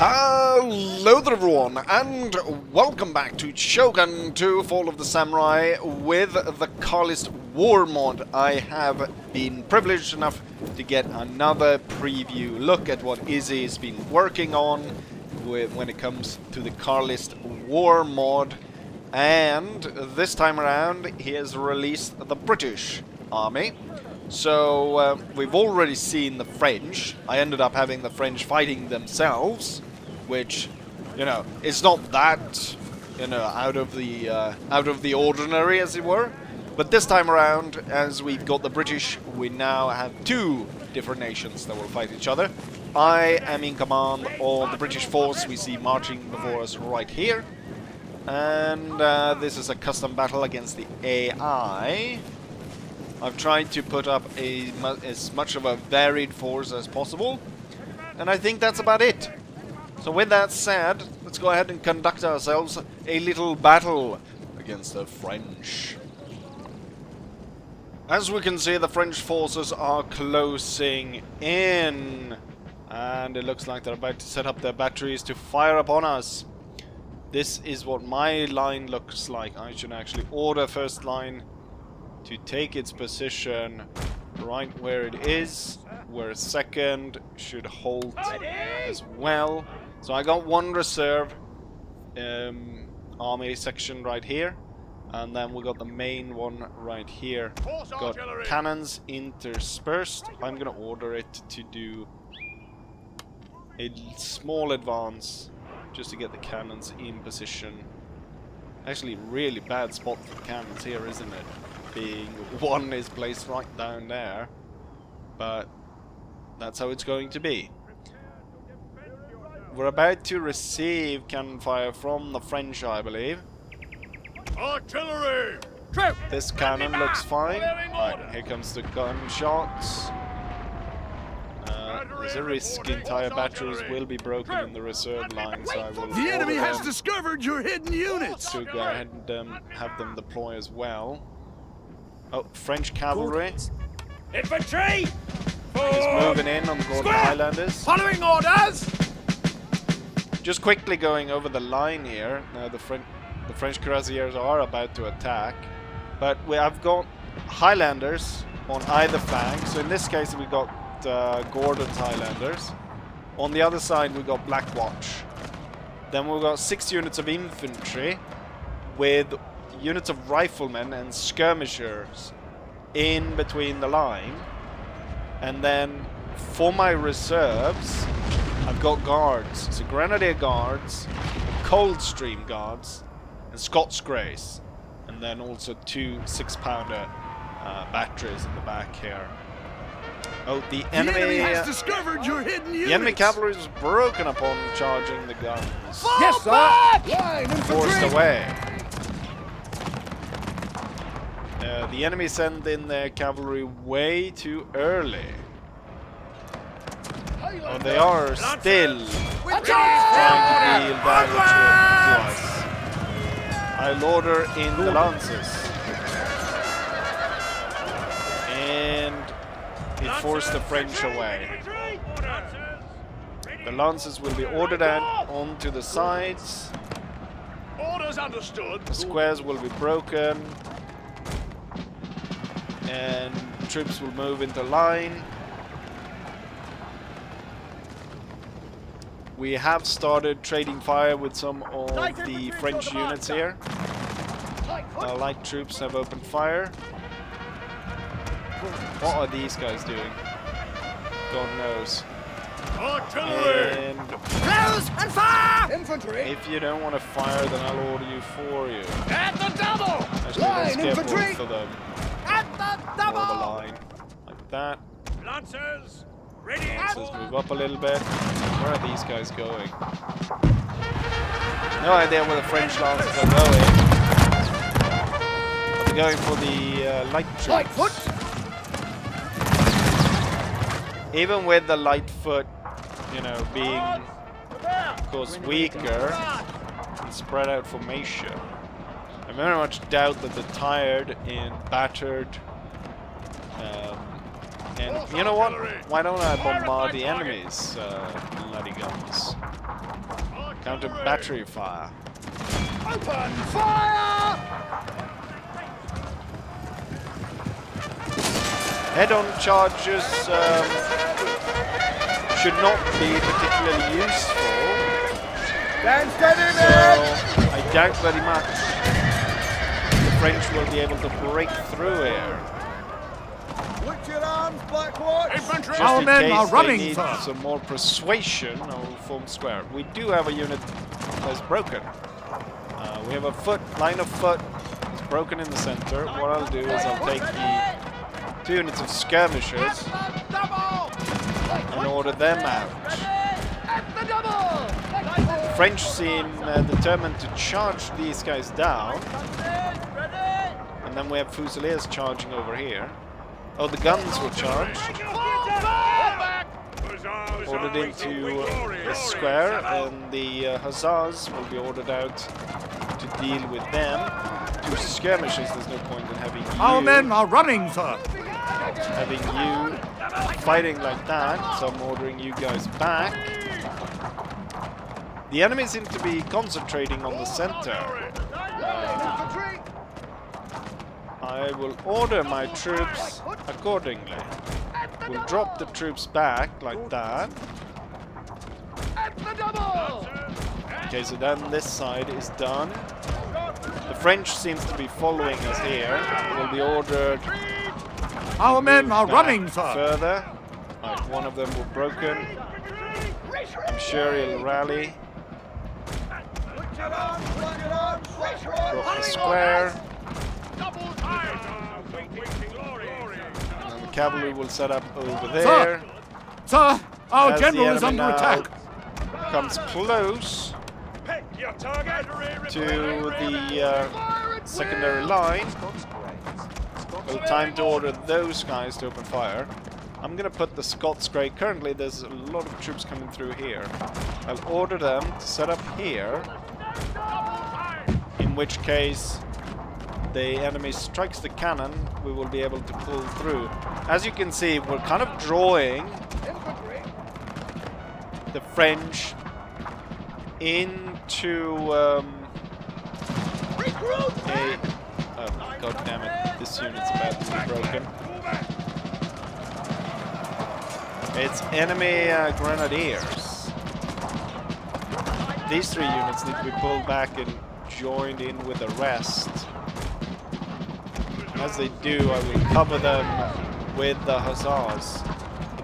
Hello there everyone, and welcome back to Shogun 2 Fall of the Samurai with the Carlist War mod. I have been privileged enough to get another preview look at what Izzy has been working on when it comes to the Carlist War mod. And this time around he has released the British army. So we've already seen the French. I ended up having the French fighting themselves, which, you know, it's not that, you know, out of the ordinary, as it were. But this time around, as we've got the British, we now have two different nations that will fight each other. I am in command of the British force we see marching before us right here, and this is a custom battle against the AI. I've tried to put up as much of a varied force as possible, and I think that's about it. So with that said, let's go ahead and conduct ourselves a little battle against the French. As we can see, the French forces are closing in, and it looks like they're about to set up their batteries to fire upon us. This is what my line looks like. I should actually order first line to take its position right where it is, where second should hold as well. So I got one reserve army section right here, and then we got the main one right here. Got cannons interspersed. I'm gonna order it to do a small advance just to get the cannons in position. Actually, really bad spot for the cannons here, isn't it? Being one is placed right down there, but that's how it's going to be. We're about to receive cannon fire from the French, I believe. Artillery! This cannon looks fine. Right, here comes the gunshots. There's a risk entire batteries will be broken in the reserve line, so I will. The enemy has discovered your hidden units! To go ahead and have them deploy as well. Oh, French cavalry. Infantry! He's moving in on the Gordon Highlanders. Following orders! Just quickly going over the line here. Now the French cuirassiers are about to attack, but I've got Highlanders on either flank. So in this case we got Gordon's Highlanders. On the other side we got Black Watch. Then we've got 6 units of infantry with units of riflemen and skirmishers in between the line. And then for my reserves I've got guards, so Grenadier Guards, Coldstream Guards, and Scots Greys, and then also 2 6-pounder batteries in the back here. Oh, the enemy has discovered your hidden units. The enemy cavalry is broken upon charging the guns. Yes, sir! Forced away. The enemy sent in their cavalry way too early. Oh, they are still trying to deal damage to us. I'll order in the Lancers. And it forced the French away. The Lancers will be ordered out onto the sides. Orders understood. The squares will be broken. And troops will move into line. We have started trading fire with some of the French units here. Light troops have opened fire. What are these guys doing? God knows. Artillery! And close and fire! Infantry! If you don't want to fire, then I'll order you for you. At the double! Actually, let's get both of them. At the double! Over the line. Like that. Lancers! Ready! Lancers move up a little bit. Where are these guys going? No idea where the French Lancers are going. But they're going for the light troops. Light foot! Even with the light foot, you know, being, of course, weaker and spread out formation, I very much doubt that they're tired and battered. And you know what? Why don't I bombard the enemy's bloody guns? Counter battery fire. Open fire! Head-on charges should not be particularly useful. Stand steady, So men! I doubt very much the French will be able to break through here. Put your arms, Blackwatch! Infantry! Just in case they need some more persuasion, I'll form square. We do have a unit that's broken. We have a line of foot. It's broken in the center. What I'll do is I'll take the 2 units of skirmishers and order them out. The French seem determined to charge these guys down. And then we have Fusiliers charging over here. Oh, the guns were charged. Ordered into the square, and the Hussars will be ordered out to deal with them. 2 skirmishers, there's no point in having Our men are running, sir! having you fighting like that, so I'm ordering you guys back. The enemy seem to be concentrating on the center. I will order my troops accordingly. We'll drop the troops back like that. Okay, so then this side is done. The French seems to be following us here. Will be ordered. Our men are running, sir! Further. Right, one of them will broken. I'm sure he'll rally. Drop the square. And then the cavalry will set up over there. Sir, our As general the is under enemy attack! now comes close to the secondary line. Well, time to order those guys to open fire. I'm gonna put the Scots Grey. Currently there's a lot of troops coming through here. I'll order them to set up here, in which case the enemy strikes the cannon, we will be able to pull through. As you can see, we're kind of drawing the French into oh, god damn it, this unit's about to be broken. It's enemy grenadiers. These 3 units need to be pulled back and joined in with the rest. As they do, I will cover them with the Hussars.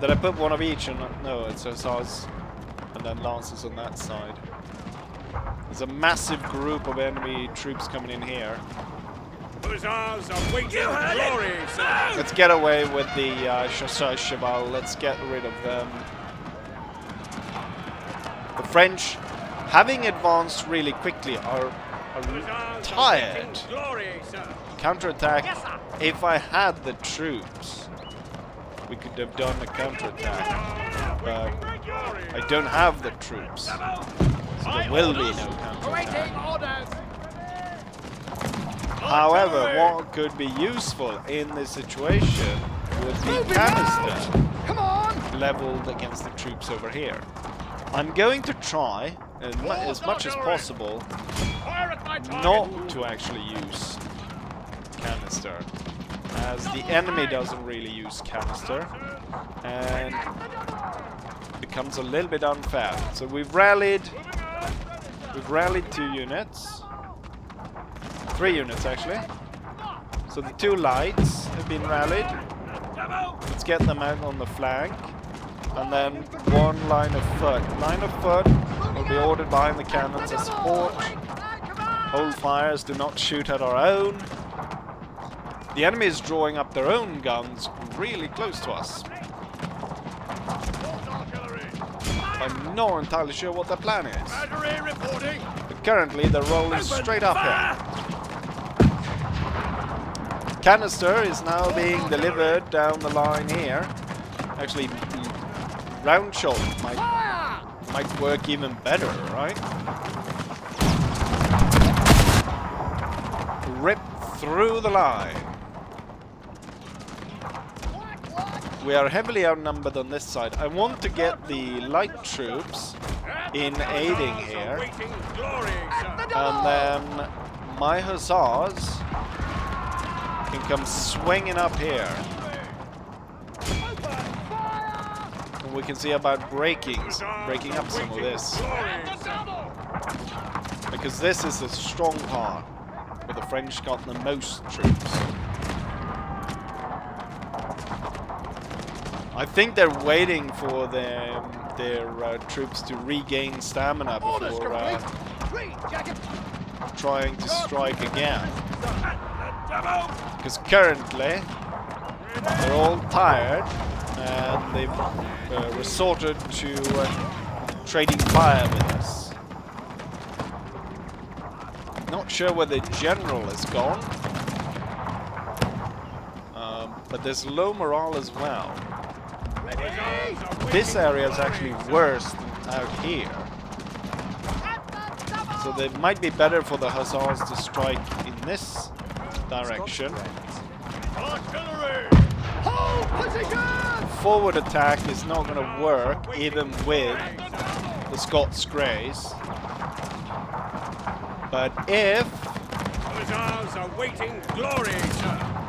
Did I put one of each? No, it's Hussars and then Lancers on that side. There's a massive group of enemy troops coming in here. Hussars are waiting glory, sir! Let's get away with the Chasseurs Cheval. Let's get rid of them. The French, having advanced really quickly, are tired. Counterattack. If I had the troops, we could have done a counterattack. But I don't have the troops, so there will be no counterattack. However, what could be useful in this situation would be canister leveled against the troops over here. I'm going to try, as much as possible, not to actually use canister, as the enemy doesn't really use canister, and it becomes a little bit unfair. So we've rallied 2 units. 3 units actually. So the 2 lights have been rallied. Let's get them out on the flank. And then 1 line of foot. Line of foot will be ordered behind the cannons as support. Hold fires, do not shoot at our own. The enemy is drawing up their own guns really close to us. I'm not entirely sure what their plan is. But currently they're rolling straight up here. Canister is now being delivered down the line here. Actually, round shot might work even better, right? Rip through the line. We are heavily outnumbered on this side. I want to get the light troops in aiding here. Awaiting glory, sir. And then my hussars can come swinging up here. And we can see about breaking up some of this. Because this is the strong part, where the French got the most troops. I think they're waiting for their troops to regain stamina before trying to strike again. Because currently they're all tired and they've resorted to trading fire with us. Not sure where the general is gone, but there's low morale as well. This area is actually worse than out here. So it might be better for the hussars to strike in this direction. Forward attack is not going to work even with the Scots Greys. But if the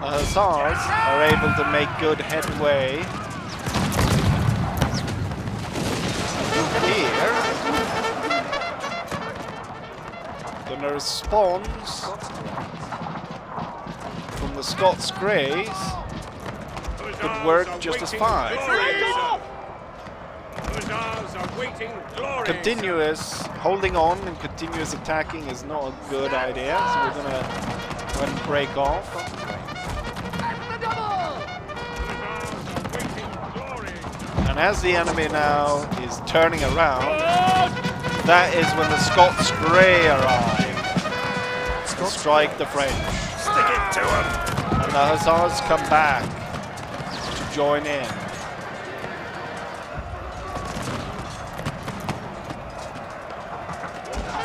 hussars are able to make good headway here, then the response from the Scots Greys could work just as fine. Continuous holding on and continuous attacking is not a good idea, so we're gonna go and break off. And as the enemy now is turning around, that is when the Scots Grey arrive to strike the French. Stick it to him. And the hussars come back to join in.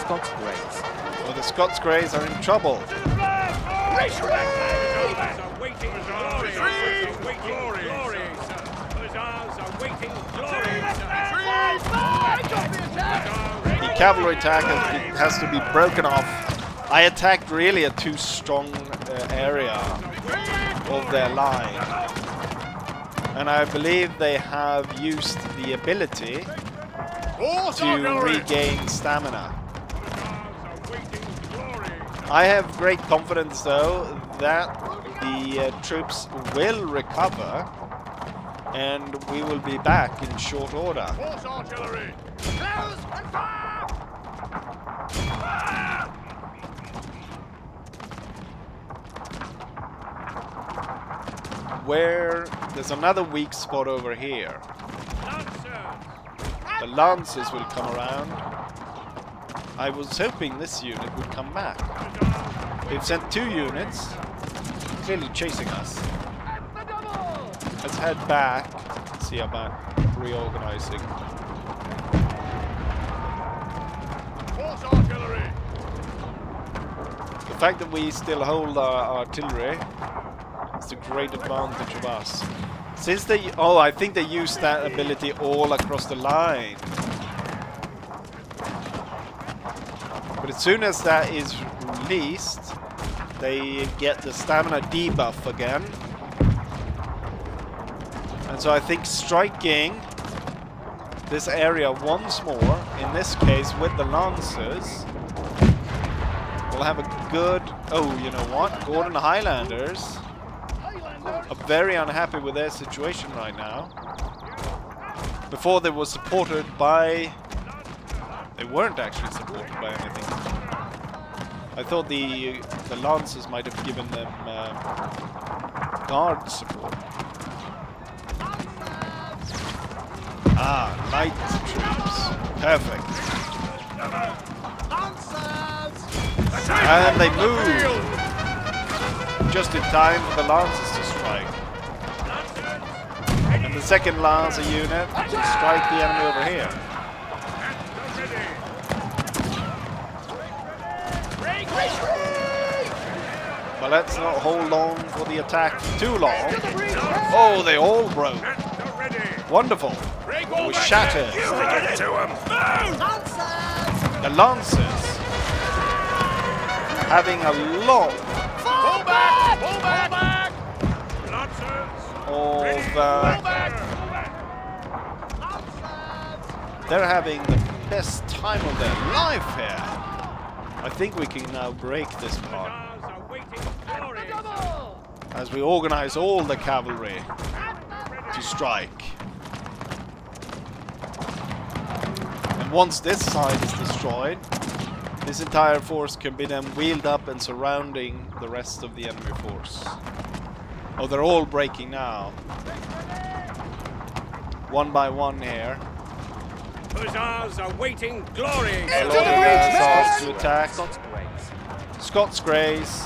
Scots Greys. Well, the Scots Greys are in trouble. The cavalry attack has to be broken off. I attacked really a too strong area of their line. And I believe they have used the ability to regain stamina. I have great confidence, though, that the troops will recover and we will be back in short order. Where there's another weak spot over here. The Lancers will come around. I was hoping this unit would come back. They've sent 2 units, clearly chasing us. Let's head back and see about reorganizing. The fact that we still hold our artillery is a great advantage of us. Since they... Oh, I think they used that ability all across the line. But as soon as that is released, they get the stamina debuff again. And so I think striking this area once more, in this case with the Lancers, will have a good... Oh, you know what? Gordon Highlanders are very unhappy with their situation right now. Before they were supported by... They weren't actually supported by anything. I thought the Lancers might have given them guard support. Ah, light troops. Perfect. And they move just in time for the Lancers to strike. And the second Lancer unit will strike the enemy over here. But let's not hold on for the attack for too long. Oh, they all broke. Wonderful. We shatter. Stick it to him. The Lancers having a lot Pull back! Pull back! Lancers! they're having the best time of their life here. I think we can now break this part as we organize all the cavalry to strike. And once this side is destroyed, this entire force can be then wheeled up and surrounding the rest of the enemy force. Oh, they're all breaking now. One by one here. Hussars awaiting glory! Hussars to attack. Scots Greys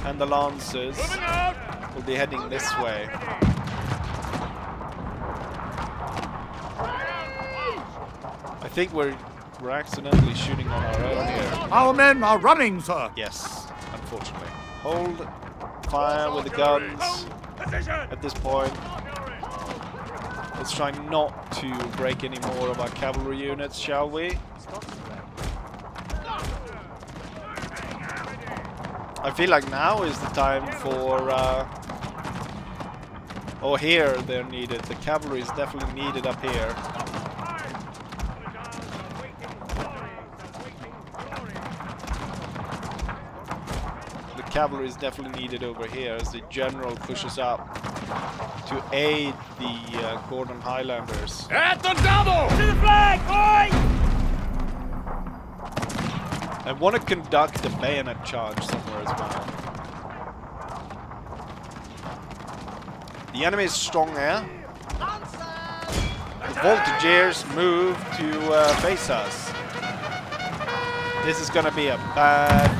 and the Lancers Moving out! will be heading this way. I think we're accidentally shooting on our own here. Our men are running, sir. Yes, unfortunately. Hold fire with the guns at this point. Let's try not to break any more of our cavalry units, shall we? I feel like now is the time for... oh, here they're needed. The cavalry is definitely needed up here. The cavalry is definitely needed over here as the general pushes up to aid the Gordon Highlanders. At the double! To the flag, boy! I want to conduct a bayonet charge somewhere as well. The enemy is strong here. The Voltigeurs move to face us. This is going to be a bad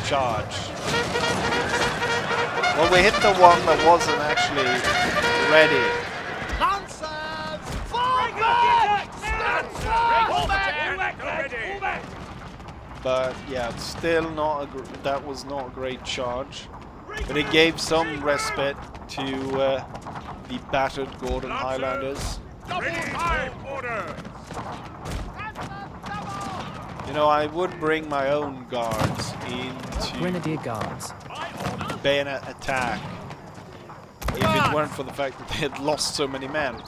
charge. Well, we hit the one that wasn't actually ready. But yeah, it's still not that was not a great charge. But it gave some respite to the battered Gordon Highlanders. You know, I would bring my own guards into Grenadier Guards. bayonet attack if it weren't for the fact that they had lost so many men.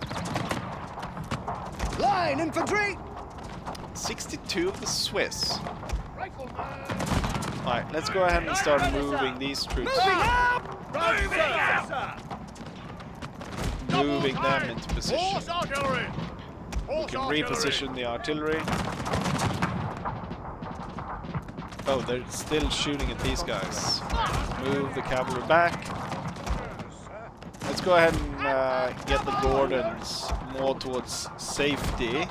Line infantry. 62 of the Swiss. Alright, let's go ahead and start moving these troops. Moving them into position. We can reposition the artillery. Oh, they're still shooting at these guys. Move the cavalry back. Let's go ahead and get the Gordons more towards safety.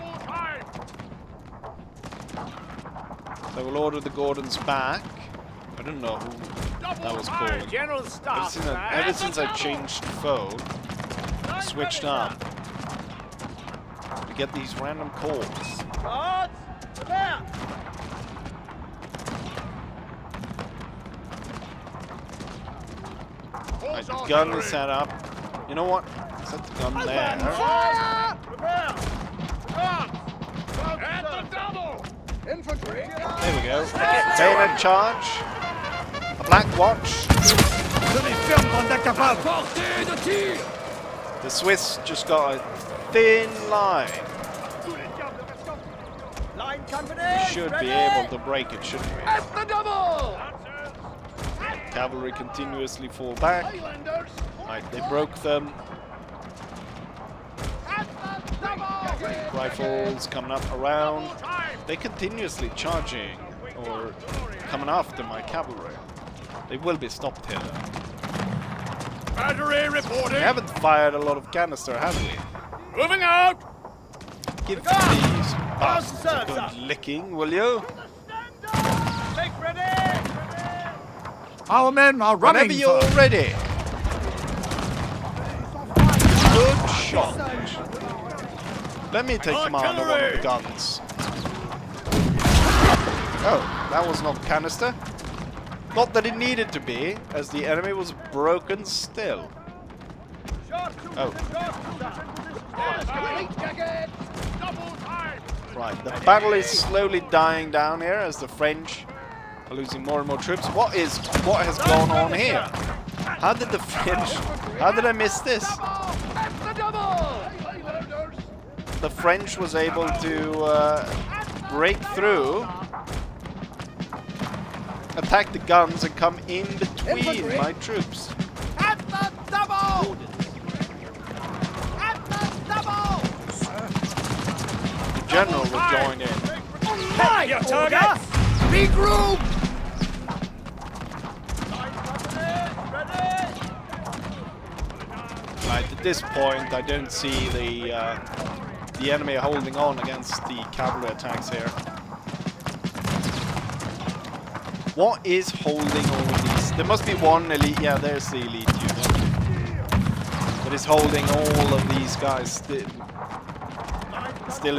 So we'll order the Gordons back. I don't know who that was called. Ever since I changed foe, switched up to get these random calls. Right, the gun is set up. You know what? Set the gun there. There we go. Bayonet charge. A black watch. The Swiss just got a thin line. We should be able to break it, shouldn't we? Cavalry continuously fall back. Right, they broke them. Rifles coming up around. They're continuously charging or coming after my cavalry. They will be stopped here though. Battery reporting. We haven't fired a lot of canister, have we? Moving out. Give these bastards a good licking, will you? Our men are running. Whenever you're ready. Good shot. Let me take command of one of the guns. Oh, that was not canister. Not that it needed to be, as the enemy was broken still. Oh. Right, the battle is slowly dying down here as the French are losing more and more troops. What has gone on here? How did the French... How did I miss this? The French was able to break through, attack the guns and come in between my troops. At the double! At the double! The general will join in. Hey, your target! Regroup! Right, at this point, I don't see the enemy holding on against the cavalry attacks here. What is holding all of these? There must be one elite. Yeah, there's the elite unit that is holding all of these guys still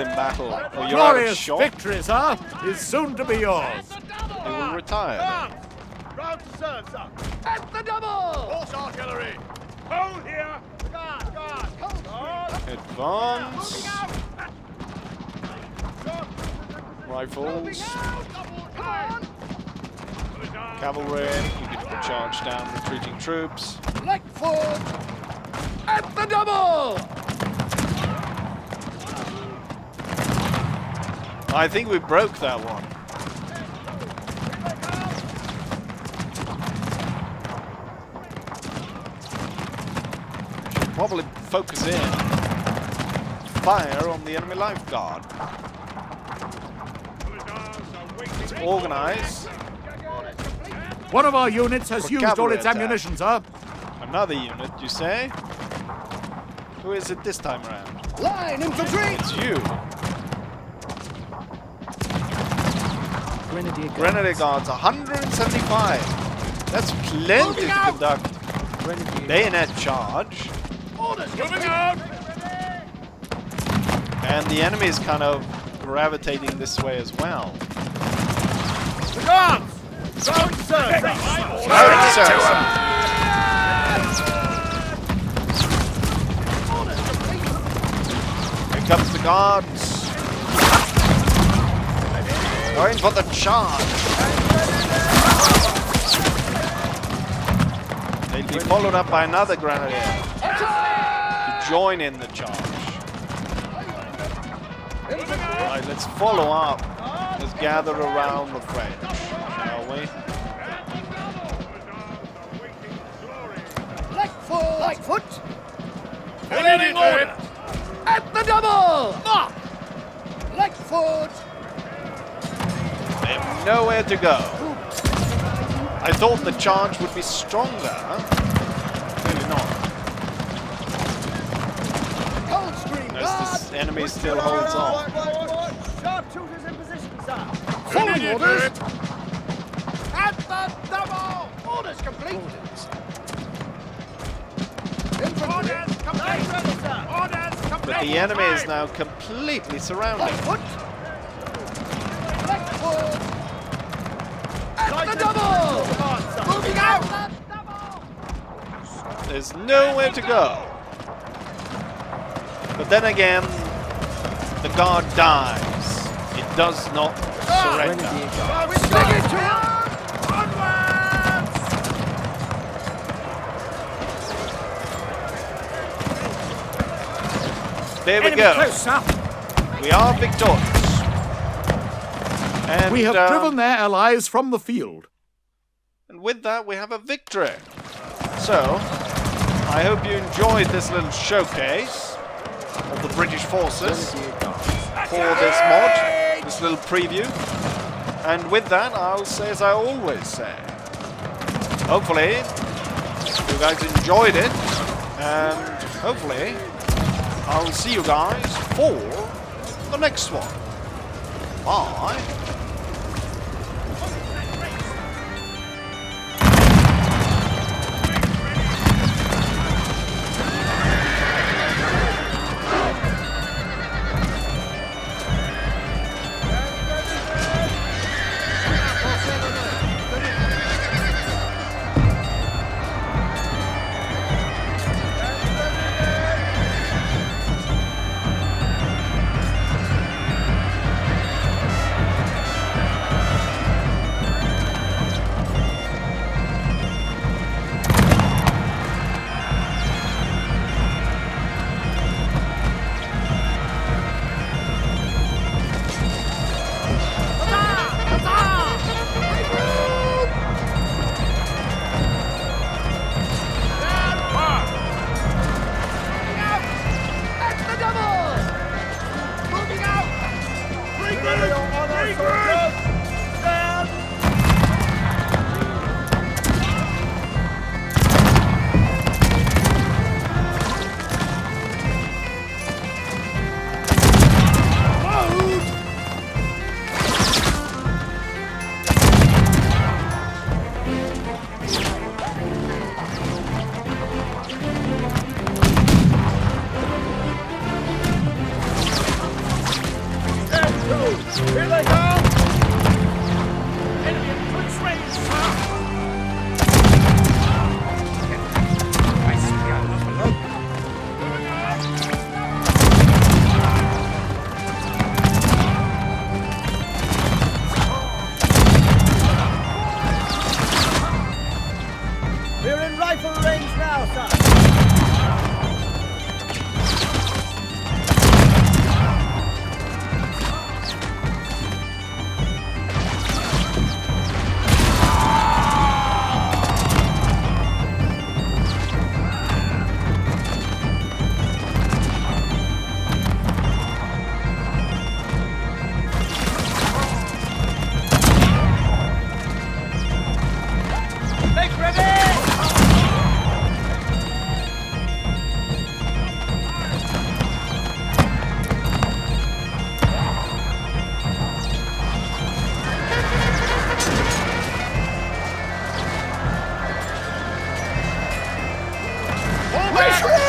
in battle. Oh, you're out of Glorious shot. victory, sir, is soon to be yours. They will retire. Then. Round to serve, sir. At the double! Horse artillery. Hold here. Guard. Advance. Rifles. Cavalry. You can charge down retreating troops. Like foot! At the double! I think we broke that one. Should probably focus in. Fire on the enemy life guard. Let's organize. One of our units has For used all cavalry its attack. ammunition, sir. Another unit, you say? Who is it this time around? Line infantry! It's you. Grenadier Grenadier Guards, 175. That's plenty to conduct. Bayonet charge. Moving out. And the enemy is kind of gravitating this way as well. The guards. Round to serve, sir. Here comes the guards. Going for the charge. They'll be followed up by another grenadier to join in the charge. Right, let's follow up. Let's gather around the French, shall we? Like foot! Immediate order. At the double! Mark! Like foot! They have nowhere to go. I thought the charge would be stronger. Maybe not. Coldstream As this enemy still holds on. Sharpshooters in position, sir. Following orders! At the double! Orders complete! Orders complete, sir. Orders complete. But the enemy is now completely surrounded. Foot! Like foot! At the double! Moving out! At the double! There's nowhere to go. But then again, the guard dies. It does not surrender. Stick it to him! There we Enemy go. close, sir. We are victorious. And We have driven their allies from the field. And with that, we have a victory. So, I hope you enjoyed this little showcase of the British forces for this mod, this little preview. And with that, I'll say as I always say. Hopefully, you guys enjoyed it. And hopefully, I'll see you guys for the next one. Bye. Push